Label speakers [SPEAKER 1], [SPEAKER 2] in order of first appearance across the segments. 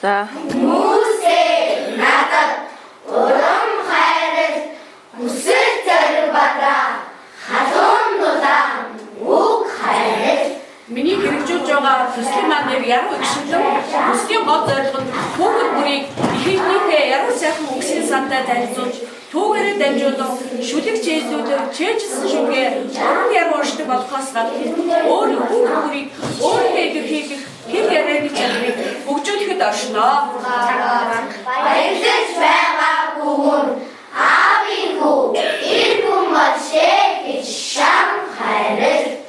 [SPEAKER 1] За.
[SPEAKER 2] Хүмүүсээ надад урам хайр хүсэл зориг бата халуун дулаан үг хайр.
[SPEAKER 3] Миний хэрэгжүүлж байгаа төслийн маань яруу гişлэн төслийн гол зорилго нь хүүхэд бүрийг ихэнхийдээ яруу сайхан үгсийн сантай танилцуулж түүгээрээ дамжуулан шүлэг чийлүүлэн чийжилсэн шүлгээ орон яруу уншдаг болохоос гадна өөрийн хүүхэд бүрийг өөрийнхөө илэрхийлэх хэл ярианы чадрыг хөгжүүлэхэд оршноо.
[SPEAKER 2] Баярлаж байгаа хүмүүн аавын хүү ир хүн болшээ гэж шам хайр.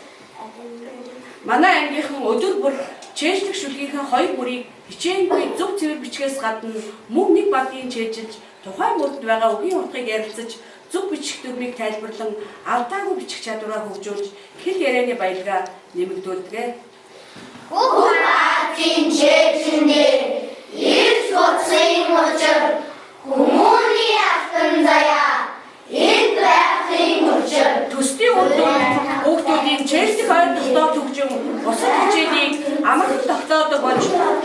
[SPEAKER 3] Манай ангийнхан өдөр бүр чэйжлэх шүлгийнхээ хоёр бүрийг хичээнгүй зөв цэвэр бичгээс гадна мөн нэг бадгийн чэйжилж тухайн бүрд байгаа үгийн утгыг ярилцаж зөв бичих дүрмийг тайлбарлан алдаагүй бичих чадвараа хөгжүүлж хэл ярианы баялгаа нэмэгдүүлдэг.
[SPEAKER 2] Хүүхдийн чэйжиндээ ирж буцын учир хүмүүний автан заяа энд байхын учир
[SPEAKER 3] Төслийн үр дүн хүүхдүүдийн чэйжлэх ойлголтоо төгжин бусад хичээнийг амархан тогтоодог болж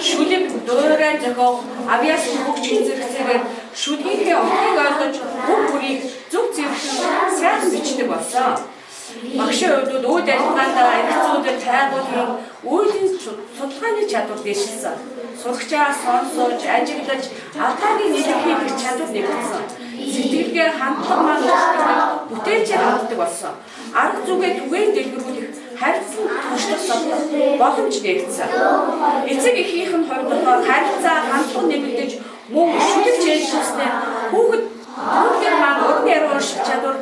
[SPEAKER 3] шүлэг дуурай зохиог авьяасны хөгжихийн зэрэгцээгээр шүлгийнхээ утгыг ойлгож бүх бүрийг зөв зэвэрхэн сайхан бичдэг болсон. Багшийн хувьд үйл ажиллагаанд эрхцүүлэлт хайгуулын үеийн судалгааны чадвар дэвшилсэн. Сурагчаа сонсож, ажиглаж, алдаагийн илэрхийлэх чадвар нэгдсэн. Сэтгэлгээ хандлага маань бүтээлчээр ханддаг болсон. Арга зүгээ түгээн дэлгэрүүлэх харилцан туршлах боломж нэгдсэн. Эцэг эхийнхэн хувьд харилцаа хандлага нэмэгдэж мөн шүлэг чэйжлүүлснээр хүүхэд маань уран яруу унших чадвар